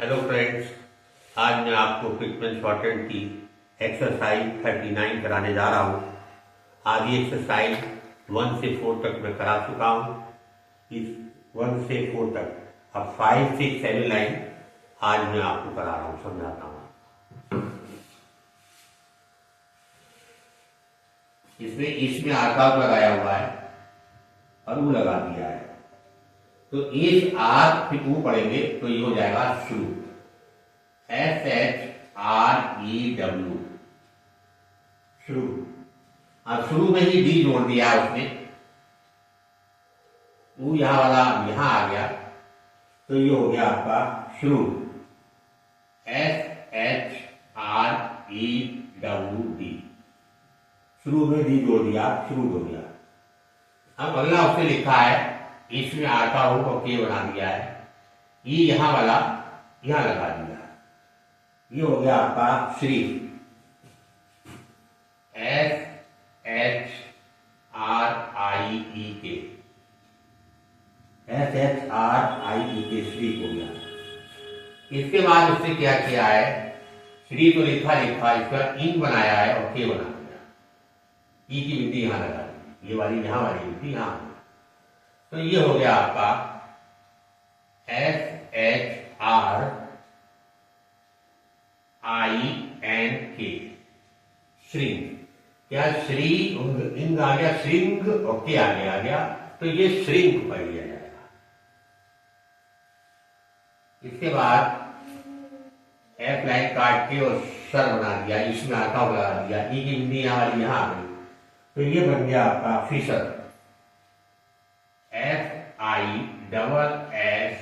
Hello friends, आज मैं आपको फिटमेंट शॉर्टेड की एक्सरसाइज 39 कराने जा रहा हूँ। आधी एक्सरसाइज 1 से 4 तक मैं करा चुका हूँ। इस 1 से 4 तक अब 5, 6, 7 लाइन आज मैं आपको करा रहा हूँ, समझाता हूँ। इसमें आकार लगाया हुआ है और वो लगा दिया है, तो इस आर फिर वो पढ़ेंगे तो ये हो जाएगा शुरू। SHREW शुरू। अब शुरू में ही डी जोड़ दिया है उसने, वो यहां वाला यहां आ गया, तो ये हो गया आपका शुरू। SHREWD शुरू में डी जोड़ दिया, शुरू हो गया। अब अगला उसने लिखा है, इसमें आता हो तो के बना दिया है, ये यहां वाला यहां लगा दिया, ये हो गया आपका श्री। SHRIEK श्री हो गया। इसके बाद उसने क्या किया है, श्री तो लिखा इसका इन बनाया है और के बना दिया, ई की बिंदी यहां लगा दी, ये वाली यहां वाली बिंदी यहां, तो ये हो गया आपका SHRINK श्रिंग। क्या श्री इंग आ गया, श्रिंग और के आगे आ गया, तो ये श्रिंग पढ़ लिया जाएगा। इसके बाद एफ लाइन काट के और सर बना दिया, इसमें आता हुआ लगा दिया, ई की बिंदी यहां वाली यहां आ गई, तो ये बन गया आपका फिशर।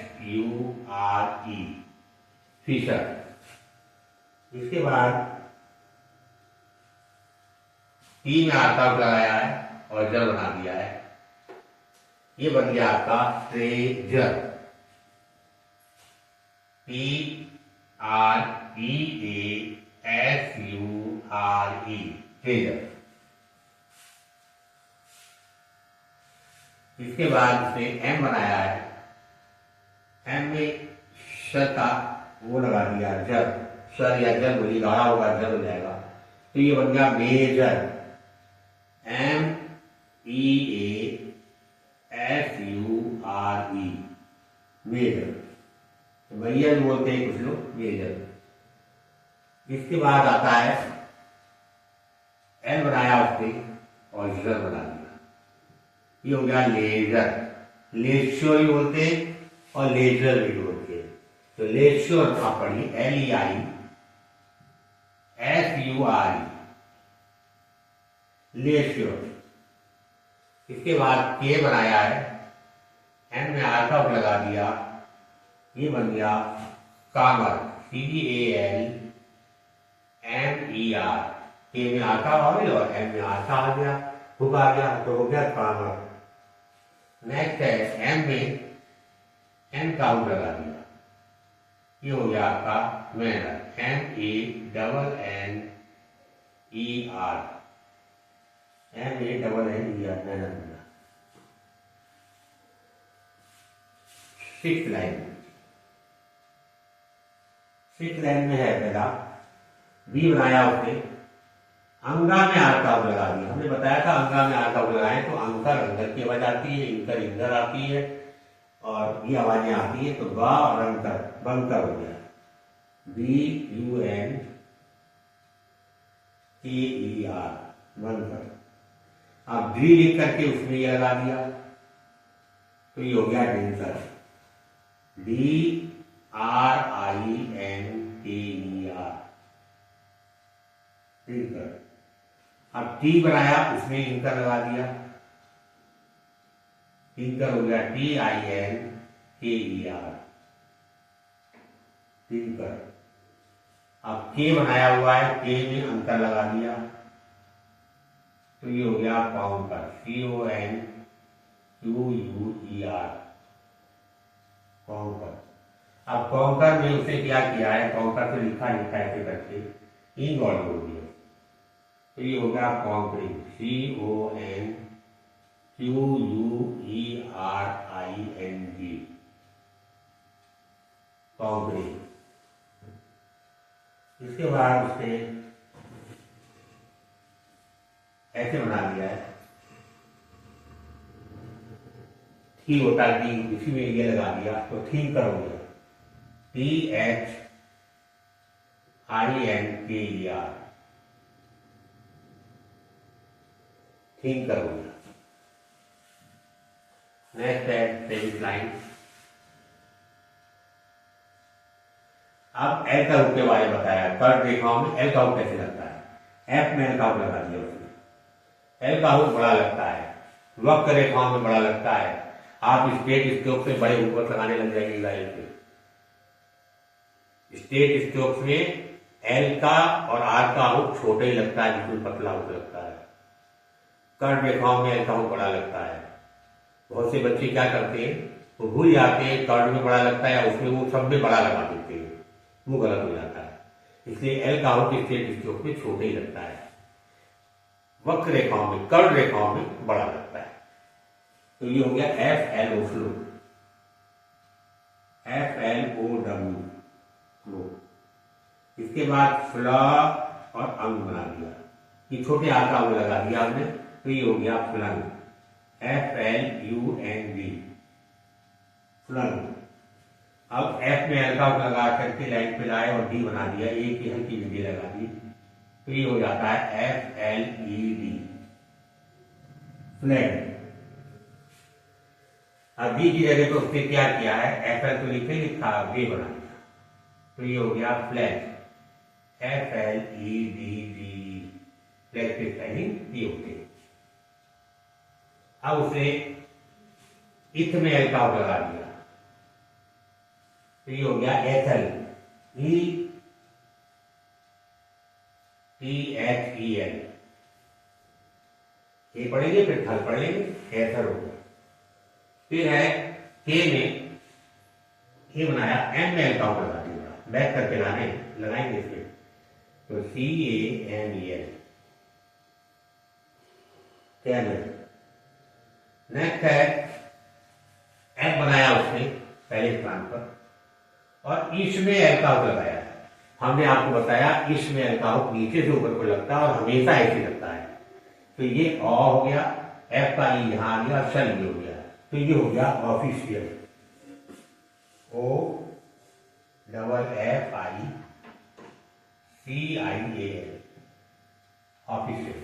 FISSURE Fisher. इसके बाद टी में आकार लगाया है और जल बना दिया है, ये बन गया आपका ट्रेजर। TREASURE treasure. इसके बाद उसने एम बनाया है, एम में सर का वो लगा दिया, जल, सर या जल बोली गाढ़ा होगा, जल हो जाएगा, तो ये बन गया मेजर। MEASURE major. तो भैया भी बोलते हैं कुछ लोग मेजर। इसके बाद आता है एल बनाया उसने और जर बना दिया, ये हो गया लेजर। लेश्योर भी बोलते हैं और लेजर भी बोलते हैं, तो लेश्योर आप पढ़िए LEISURE लेश्योर। इसके बाद के बनाया है, एम में आल्फा लगा दिया, ये बन गया कामर। CALMER। के में आटा आ गया और एम में आटा आ गया, हुक आ गया, तो हो गया कामर। नेक्स्ट है एम में एन काउंट लगा दिया, ये हो गया आपका manner. MENNER manner. Six line में है पहला बी बनाया उसने, अंगा में आकार लगा दिया। हमने बताया था अंगा में आकार लगाए तो अंकर अंदर की आवाज आती है, इंकर इंदर आती है, और ये आवाजें आती है, तो गा और अंकर बंकर हो गया, BUNKER बनकर। अब डी लिख करके उसमें ये लगा दिया, तो ये हो गया डेंसर। DRINKER। अब टी बनाया उसमें इंकर लगा दिया, इंकर हो गया TINKER टिंकर। अब के बनाया हुआ है, के में अंतर लगा दिया, तो ये हो गया काउंटर। CONQUER counter. अब काउंटर में उसने क्या किया है, काउंटर से लिखा ऐसे करके इन और बोल दिया, तो ये हो गया कॉन्करिंग। CONQUERING conquering. इसके बाद उसने ऐसे बना दिया है, थी होता कि इसी में ये लगा दिया तो थीम कर हो गया, THINKER, थीम कर हो गया। नेक्स्ट है सेविंग लाइन। अब एल कर्व के बारे में बताया, कर्व रेखाओं में एल कर्व कैसे लगता है। एफ में एल कर्व लगा दिया उसने, एल कर्व बड़ा लगता है, वक्र रेखाओं में बड़ा लगता है। आप स्ट्रेट स्ट्रोक से बड़े ऊपर लगाने लग जाएंगे लाइन पे। स्ट्रेट स्ट्रोक में एल का और आर का हुक छोटा ही लगता है, बिल्कुल पतला हुक लगता है। कर्व रेखाओं में एल का हुक बड़ा लगता है। बहुत से बच्चे क्या करते हैं, वो भूल जाते हैं कर्व में बड़ा लगता है, उसमें वो सब में बड़ा लगा देते हैं, वो गलत हो जाता है। इसलिए एल का हुक स्ट्रेट स्ट्रोक में छोटा ही लगता है, वक्र रेखाओं में कर्व रेखाओं में बड़ा लगता है। तो ये हो गया FLO फ्लो, FLOW फ्लो। इसके बाद फ्ला और अंग बना दिया, ये छोटे आकार में लगा दिया हमने, तो ये हो गया फ्लंग, FLUNG फ्लंग। अब F में हल्का लगा करके लाइन पे लाए और D बना दिया, एक ही हल्की बिंदी लगा दी, तो ये हो जाता है FLED फ्लैग। अब डी की जगह तो उसने क्या किया है, FL तो लिखा वे बना दिया, तो ये हो गया फ्लैग, FLEDD फ्लैग के स्पेलिंग ये होते हैं। अब उसे इथ में एल का लगा दिया, तो ये हो गया एथल, ETHEL। ये पढ़ेंगे फिर थल पढ़ेंगे, एथल हो गया। फिर है के में ये बनाया, एम में एल का लगा दिया, बैक करके लगाएंगे इसमें, तो CAMEL कैमल। नेक्स्ट है एफ बनाया उसने पहले स्थान पर, और ईश में एल का लगाया। हमने आपको बताया ईश में एल का नीचे से ऊपर को लगता है और हमेशा ऐसे लगता है, तो ये अ हो गया, एफ का ई यहां आ गया, शन ये हो गया, तो ये हो गया ऑफिशियल, OFFICIAL ऑफिशियल।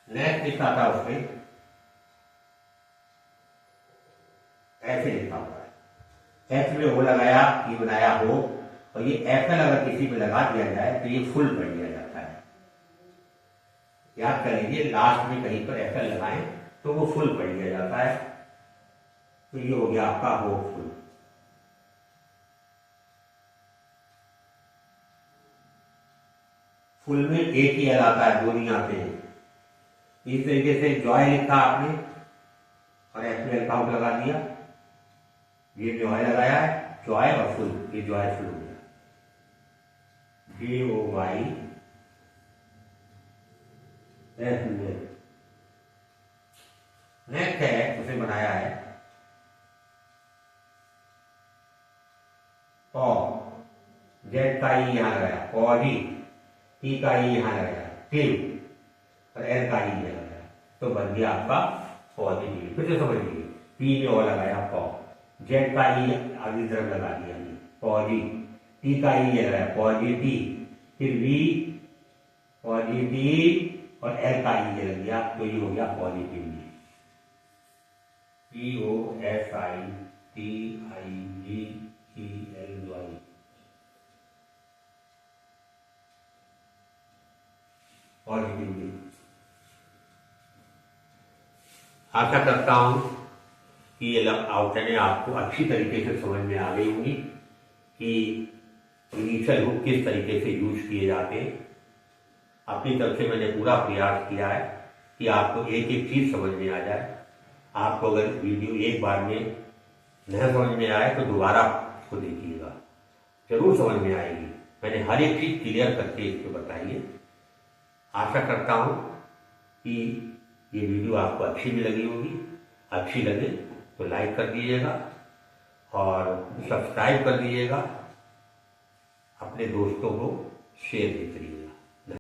नेक्स्ट लिखा था उसने, ऐसे लिखा हुआ है, एफ में वो लगाया, ये बनाया हो, और ये एफएल अगर किसी में लगा दिया जाए तो ये फुल पढ़ लिया जाता है। याद कर लीजिए, लास्ट में कहीं पर एफएल लगाएं तो वो फुल पढ़ लिया जाता है, तो ये हो गया आपका हो फुल। फुल में एक ही एल आता है, दो नहीं आते हैं। इस तरीके से जॉय लिखा आपने और एफ में एल काउंट लगा दिया, ये जॉय लगाया है, जॉय और फुल, ये जॉय फुल हो गया, JOY एफ में। नेक्स्ट है उसे बनाया है पॉ, जेड का ई यहां लगाया, पॉडी, टी का ई यहां लगाया, टिव, और एल का ई लगाया, तो बन गया आपका पॉजिटिव। फिर से समझ लीजिए, पी में ओ लगाया पॉ, जेड का ई आगे तरफ लगा दिया पॉजी, टी का ई लगाया पॉजिटिव, फिर वी पॉजिटिव और एल का ई लग गया, तो ये हो गया पॉजिटिव, POSITIVELY पॉजिटिवली। आशा करता हूं कि ये आउटलाइनें आपको अच्छी तरीके से समझ में आ गई होंगी कि इनिशियल हुक किस तरीके से यूज किए जाते हैं। अपनी तरफ से मैंने पूरा प्रयास किया है कि आपको एक एक चीज समझ में आ जाए। आपको अगर वीडियो एक बार में नहीं समझ में आए तो दोबारा उसको देखिएगा, जरूर समझ में आएगी। मैंने हर एक चीज क्लियर करके इसको बताई है। आशा करता हूं कि ये वीडियो आपको अच्छी भी लगी होगी। अच्छी लगे तो लाइक कर दीजिएगा और सब्सक्राइब कर दीजिएगा, अपने दोस्तों को शेयर भी करिएगा।